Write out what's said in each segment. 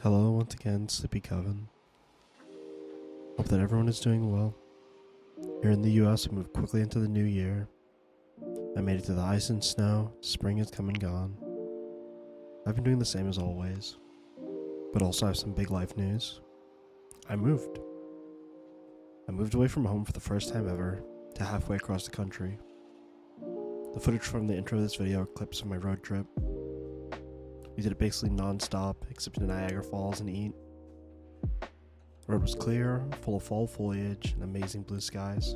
Hello once again, Sleepy Coven. Hope that everyone is doing well. Here in the US, we moved quickly into the new year. I made it through the ice and snow, spring has come and gone. I've been doing the same as always, but also I have some big life news. I moved away from home for the first time ever, to halfway across the country. The footage from the intro of this video are clips of my road trip. We did it basically non-stop, except in Niagara Falls and eat. The road was clear, full of fall foliage, and amazing blue skies.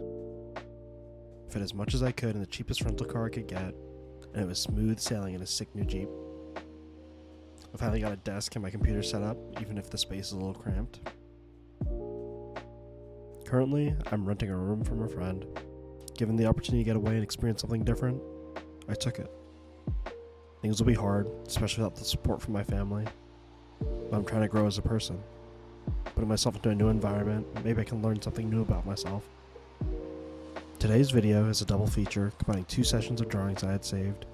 I fit as much as I could in the cheapest rental car I could get, and it was smooth sailing in a sick new Jeep. I finally got a desk and my computer set up, even if the space is a little cramped. Currently, I'm renting a room from a friend. Given the opportunity to get away and experience something different, I took it. Things will be hard, especially without the support from my family, but I'm trying to grow as a person. Putting myself into a new environment, maybe I can learn something new about myself. Today's video is a double feature, combining 2 sessions of drawings I had saved.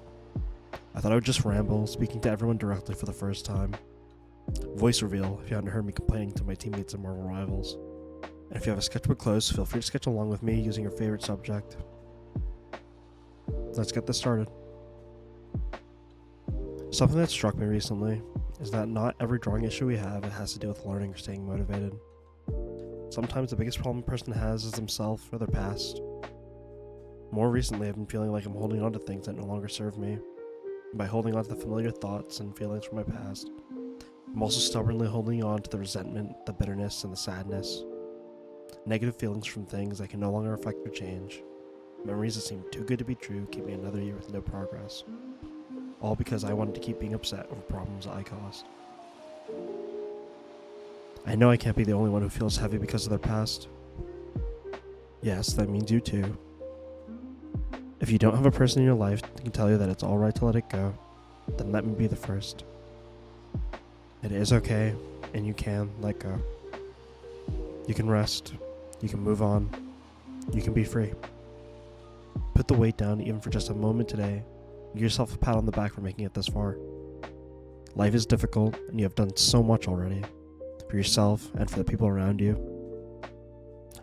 I thought I would just ramble, speaking to everyone directly for the first time. Voice reveal, if you haven't heard me complaining to my teammates and Marvel rivals. And if you have a sketchbook close, feel free to sketch along with me using your favorite subject. Let's get this started. Something that struck me recently is that not every drawing issue we have has to do with learning or staying motivated. Sometimes the biggest problem a person has is themselves or their past. More recently, I've been feeling like I'm holding on to things that no longer serve me. And by holding on to the familiar thoughts and feelings from my past, I'm also stubbornly holding on to the resentment, the bitterness, and the sadness. Negative feelings from things I can no longer affect or change. Memories that seem too good to be true keep me another year with no progress. All because I wanted to keep being upset over problems I caused. I know I can't be the only one who feels heavy because of their past. Yes, that means you too. If you don't have a person in your life that can tell you that it's alright to let it go, then let me be the first. It is okay, and you can let go. You can rest, you can move on, you can be free. Put the weight down even for just a moment today. Give yourself a pat on the back for making it this far. Life is difficult, and you have done so much already, for yourself and for the people around you.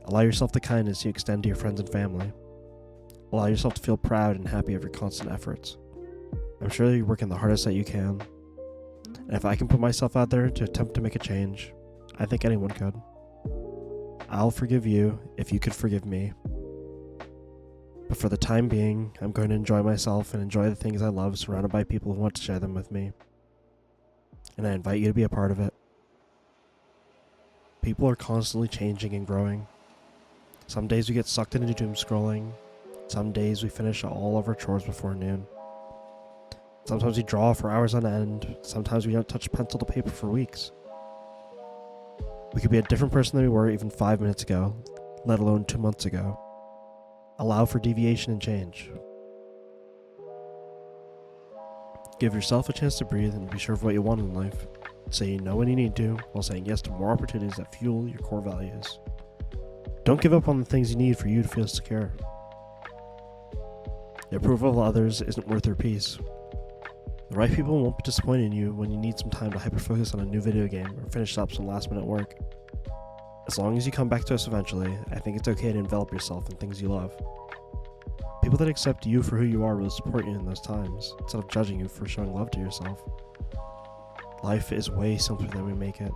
Allow yourself the kindness you extend to your friends and family. Allow yourself to feel proud and happy of your constant efforts. I'm sure you're working the hardest that you can, and if I can put myself out there to attempt to make a change, I think anyone could. I'll forgive you if you could forgive me. But for the time being, I'm going to enjoy myself and enjoy the things I love, surrounded by people who want to share them with me. And I invite you to be a part of it. People are constantly changing and growing. Some days we get sucked into doom scrolling. Some days we finish all of our chores before noon. Sometimes we draw for hours on end. Sometimes we don't touch pencil to paper for weeks. We could be a different person than we were even 5 minutes ago, let alone 2 months ago. Allow for deviation and change. Give yourself a chance to breathe and be sure of what you want in life. Say no when you need to, while saying yes to more opportunities that fuel your core values. Don't give up on the things you need for you to feel secure. The approval of others isn't worth your peace. The right people won't be disappointed in you when you need some time to hyper-focus on a new video game or finish up some last-minute work. As long as you come back to us eventually, I think it's okay to envelop yourself in things you love. People that accept you for who you are will support you in those times, instead of judging you for showing love to yourself. Life is way simpler than we make it.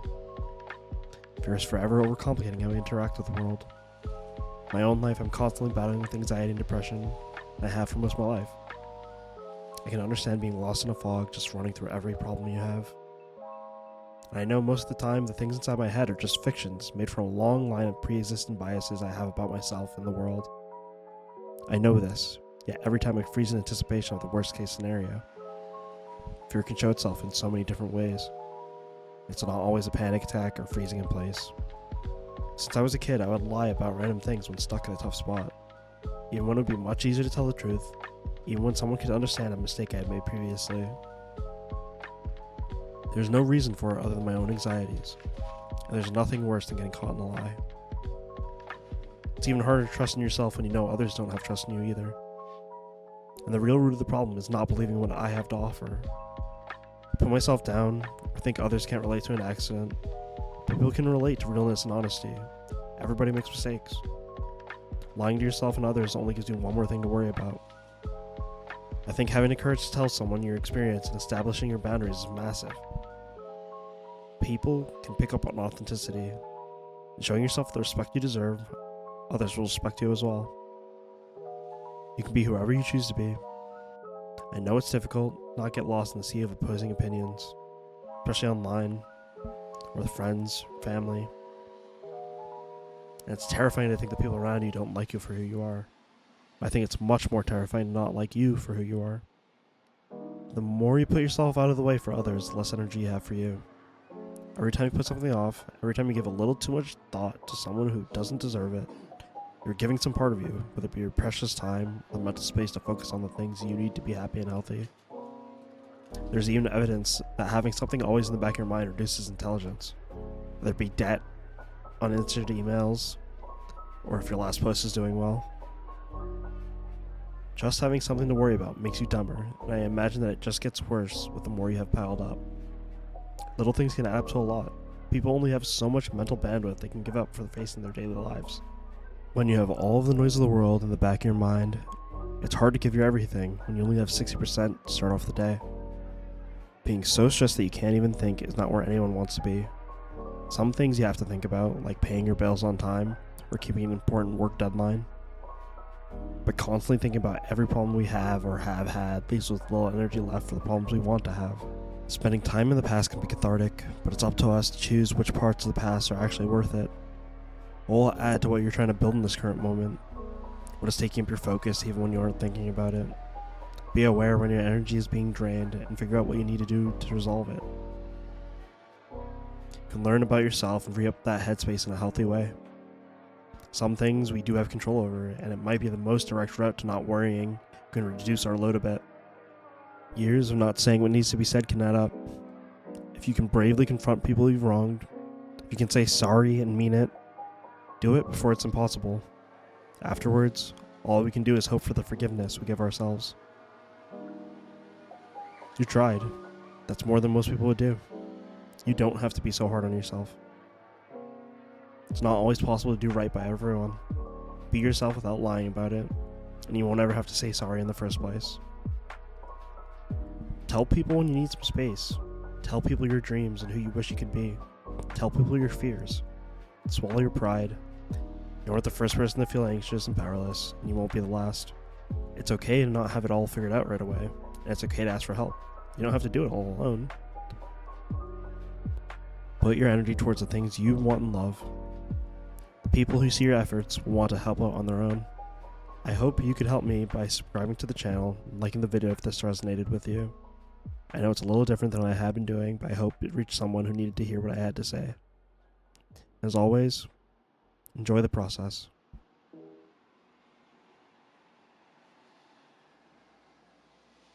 Fear is forever overcomplicating how we interact with the world. In my own life, I'm constantly battling with anxiety and depression, and I have for most of my life. I can understand being lost in a fog, just running through every problem you have. And I know most of the time the things inside my head are just fictions made from a long line of pre-existing biases I have about myself and the world. I know this, yet every time I freeze in anticipation of the worst case scenario. Fear can show itself in so many different ways. It's not always a panic attack or freezing in place. Since I was a kid, I would lie about random things when stuck in a tough spot, even when it would be much easier to tell the truth, even when someone could understand a mistake I had made previously. There's no reason for it other than my own anxieties, and there's nothing worse than getting caught in a lie. It's even harder to trust in yourself when you know others don't have trust in you either. And the real root of the problem is not believing what I have to offer. I put myself down, or think others can't relate to an accident, but people can relate to realness and honesty. Everybody makes mistakes. Lying to yourself and others only gives you one more thing to worry about. I think having the courage to tell someone your experience and establishing your boundaries is massive. People can pick up on authenticity, and showing yourself the respect you deserve, others will respect you as well. You can be whoever you choose to be. I know it's difficult to not get lost in the sea of opposing opinions, especially online, or with friends, family. And it's terrifying to think that people around you don't like you for who you are. I think it's much more terrifying to not like you for who you are. The more you put yourself out of the way for others, the less energy you have for you. Every time you put something off, every time you give a little too much thought to someone who doesn't deserve it, you're giving some part of you, whether it be your precious time or the mental space to focus on the things you need to be happy and healthy. There's even evidence that having something always in the back of your mind reduces intelligence, whether it be debt, unanswered emails, or if your last post is doing well. Just having something to worry about makes you dumber, and I imagine that it just gets worse with the more you have piled up. Little things can add up to a lot. People only have so much mental bandwidth they can give up for facing their daily lives. When you have all of the noise of the world in the back of your mind, it's hard to give your everything when you only have 60% to start off the day. Being so stressed that you can't even think is not where anyone wants to be. Some things you have to think about, like paying your bills on time or keeping an important work deadline. But constantly thinking about every problem we have or have had leaves with little energy left for the problems we want to have. Spending time in the past can be cathartic, but it's up to us to choose which parts of the past are actually worth it. What will add to what you're trying to build in this current moment? What is taking up your focus even when you aren't thinking about it? Be aware when your energy is being drained and figure out what you need to do to resolve it. You can learn about yourself and free up that headspace in a healthy way. Some things we do have control over, and it might be the most direct route to not worrying can reduce our load a bit. Years of not saying what needs to be said can add up. If you can bravely confront people you've wronged, if you can say sorry and mean it, do it before it's impossible. Afterwards, all we can do is hope for the forgiveness we give ourselves. You tried. That's more than most people would do. You don't have to be so hard on yourself. It's not always possible to do right by everyone. Be yourself without lying about it, and you won't ever have to say sorry in the first place. Tell people when you need some space. Tell people your dreams and who you wish you could be. Tell people your fears. Swallow your pride. You aren't the first person to feel anxious and powerless, and you won't be the last. It's okay to not have it all figured out right away, and it's okay to ask for help. You don't have to do it all alone. Put your energy towards the things you want and love. The people who see your efforts will want to help out on their own. I hope you could help me by subscribing to the channel and liking the video if this resonated with you. I know it's a little different than what I have been doing, but I hope it reached someone who needed to hear what I had to say. As always, enjoy the process.